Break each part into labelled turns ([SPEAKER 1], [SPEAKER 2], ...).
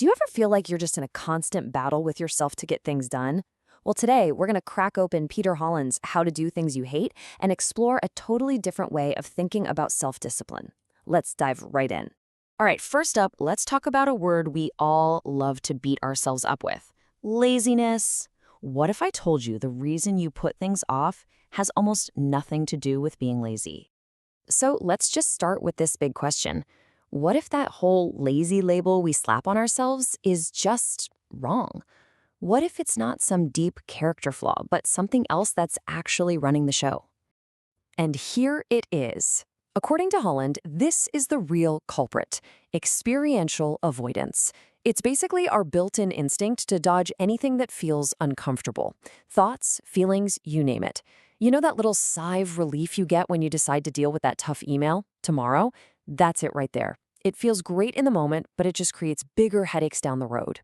[SPEAKER 1] Do you ever feel like you're just in a constant battle with yourself to get things done? Well, today we're going to crack open Peter Hollins' How to Do Things You Hate and explore a totally different way of thinking about self-discipline. Let's dive right in. All right, first up, let's talk about a word we all love to beat ourselves up with: laziness. What if I told you the reason you put things off has almost nothing to do with being lazy? So let's just start with this big question. What if that whole lazy label we slap on ourselves is just wrong? What if it's not some deep character flaw, but something else that's actually running the show? And here it is. According to Holland, this is the real culprit: experiential avoidance. It's basically our built-in instinct to dodge anything that feels uncomfortable. Thoughts, feelings, you name it. You know that little sigh of relief you get when you decide to deal with that tough email tomorrow? That's it right there. It feels great in the moment, but it just creates bigger headaches down the road.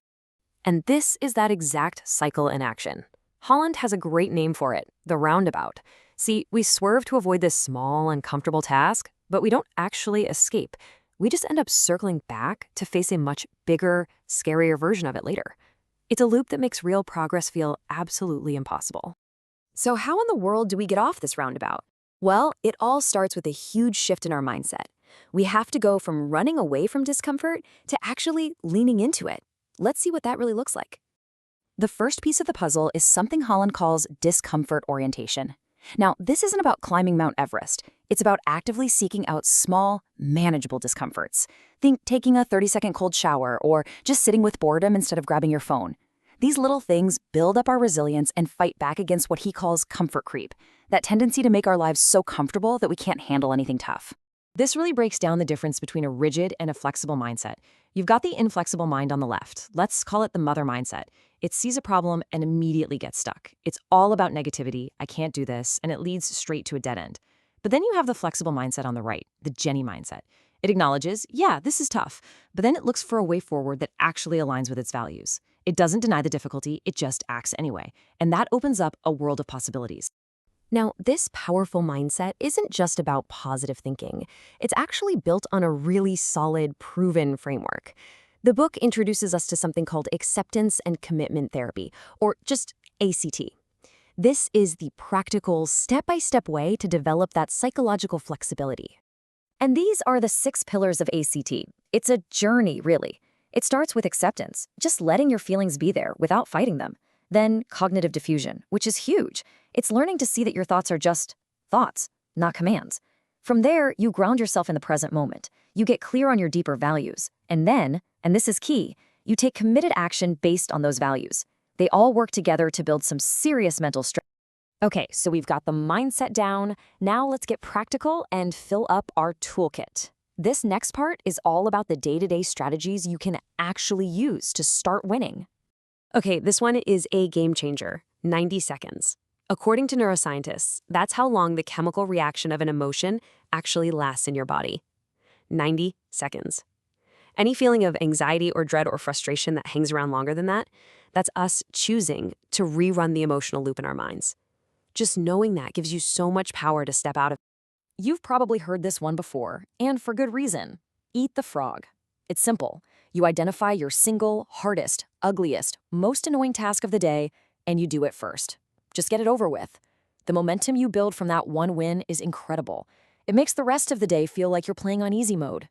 [SPEAKER 1] And this is that exact cycle in action. Holland has a great name for it: the roundabout. See, we swerve to avoid this small, uncomfortable task, but we don't actually escape. We just end up circling back to face a much bigger, scarier version of it later. It's a loop that makes real progress feel absolutely impossible. So how in the world do we get off this roundabout? Well, it all starts with a huge shift in our mindset. We have to go from running away from discomfort to actually leaning into it. Let's see what that really looks like. The first piece of the puzzle is something Holland calls discomfort orientation. Now, this isn't about climbing Mount Everest. It's about actively seeking out small, manageable discomforts. Think taking a 30-second cold shower or just sitting with boredom instead of grabbing your phone. These little things build up our resilience and fight back against what he calls comfort creep, that tendency to make our lives so comfortable that we can't handle anything tough. This really breaks down the difference between a rigid and a flexible mindset. You've got the inflexible mind on the left. Let's call it the mother mindset. It sees a problem and immediately gets stuck. It's all about negativity: I can't do this, and it leads straight to a dead end. But then you have the flexible mindset on the right, the Jenny mindset. It acknowledges, yeah, this is tough, but then it looks for a way forward that actually aligns with its values. It doesn't deny the difficulty, it just acts anyway. And that opens up a world of possibilities. Now, this powerful mindset isn't just about positive thinking. It's actually built on a really solid, proven framework. The book introduces us to something called acceptance and commitment therapy, or just ACT. This is the practical, step-by-step way to develop that psychological flexibility. And these are the 6 pillars of ACT. It's a journey, really. It starts with acceptance, just letting your feelings be there without fighting them. Then cognitive diffusion, which is huge. It's learning to see that your thoughts are just thoughts, not commands. From there, you ground yourself in the present moment. You get clear on your deeper values. And then, and this is key, you take committed action based on those values. They all work together to build some serious mental strength. Okay, so we've got the mindset down. Now let's get practical and fill up our toolkit. This next part is all about the day-to-day strategies you can actually use to start winning. Okay, this one is a game changer: 90 seconds. According to neuroscientists, that's how long the chemical reaction of an emotion actually lasts in your body. 90 seconds. Any feeling of anxiety or dread or frustration that hangs around longer than that, that's us choosing to rerun the emotional loop in our minds. Just knowing that gives you so much power to step out of. You've probably heard this one before, and for good reason. Eat the frog. It's simple. You identify your single, hardest, ugliest, most annoying task of the day, and you do it first. Just get it over with. The momentum you build from that one win is incredible. It makes the rest of the day feel like you're playing on easy mode.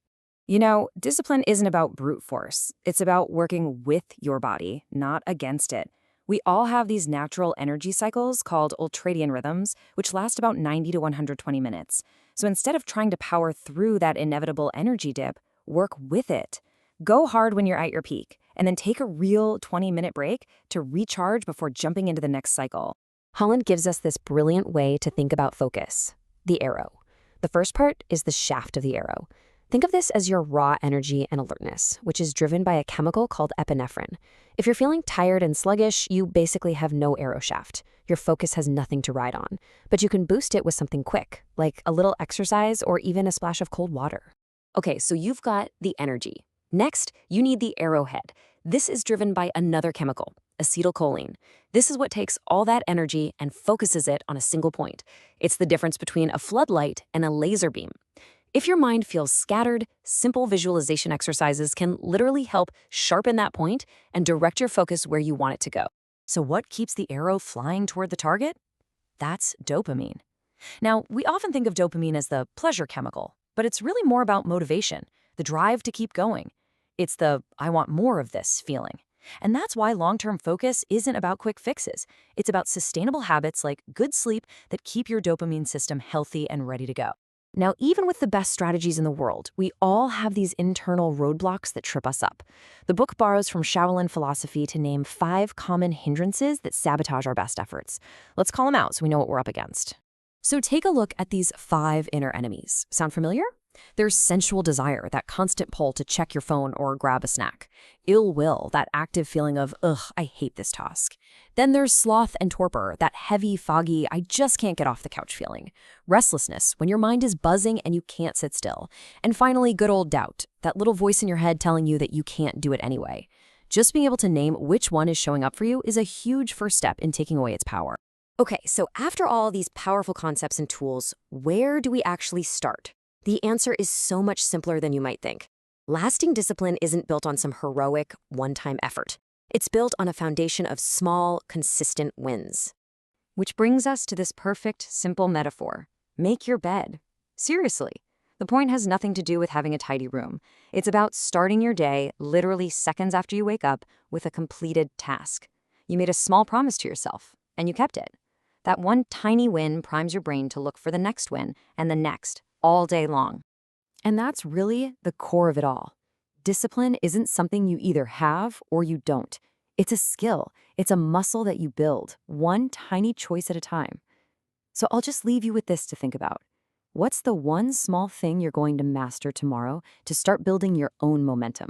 [SPEAKER 1] You know, discipline isn't about brute force. It's about working with your body, not against it. We all have these natural energy cycles called ultradian rhythms, which last about 90 to 120 minutes. So instead of trying to power through that inevitable energy dip, work with it. Go hard when you're at your peak, and then take a real 20-minute break to recharge before jumping into the next cycle. Holland gives us this brilliant way to think about focus: the arrow. The first part is the shaft of the arrow. Think of this as your raw energy and alertness, which is driven by a chemical called epinephrine. If you're feeling tired and sluggish, you basically have no arrow shaft. Your focus has nothing to ride on. But you can boost it with something quick, like a little exercise or even a splash of cold water. Okay, so you've got the energy. Next, you need the arrowhead. This is driven by another chemical, acetylcholine. This is what takes all that energy and focuses it on a single point. It's the difference between a floodlight and a laser beam. If your mind feels scattered, simple visualization exercises can literally help sharpen that point and direct your focus where you want it to go. So what keeps the arrow flying toward the target? That's dopamine. Now, we often think of dopamine as the pleasure chemical, but it's really more about motivation, the drive to keep going. It's the I want more of this feeling. And that's why long-term focus isn't about quick fixes. It's about sustainable habits like good sleep that keep your dopamine system healthy and ready to go. Now, even with the best strategies in the world, we all have these internal roadblocks that trip us up. The book borrows from Shaolin philosophy to name 5 common hindrances that sabotage our best efforts. Let's call them out so we know what we're up against. So take a look at these 5 inner enemies. Sound familiar? There's sensual desire, that constant pull to check your phone or grab a snack. Ill will, that active feeling of, ugh, I hate this task. Then there's sloth and torpor, that heavy, foggy, I just can't get off the couch feeling. Restlessness, when your mind is buzzing and you can't sit still. And finally, good old doubt, that little voice in your head telling you that you can't do it anyway. Just being able to name which one is showing up for you is a huge first step in taking away its power. Okay, so after all these powerful concepts and tools, where do we actually start? The answer is so much simpler than you might think. Lasting discipline isn't built on some heroic, one-time effort. It's built on a foundation of small, consistent wins. Which brings us to this perfect, simple metaphor. Make your bed. Seriously, the point has nothing to do with having a tidy room. It's about starting your day, literally seconds after you wake up, with a completed task. You made a small promise to yourself, and you kept it. That one tiny win primes your brain to look for the next win and the next, all day long. And that's really the core of it all. Discipline isn't something you either have or you don't. It's a skill. It's a muscle that you build, one tiny choice at a time. So I'll just leave you with this to think about. What's the one small thing you're going to master tomorrow to start building your own momentum?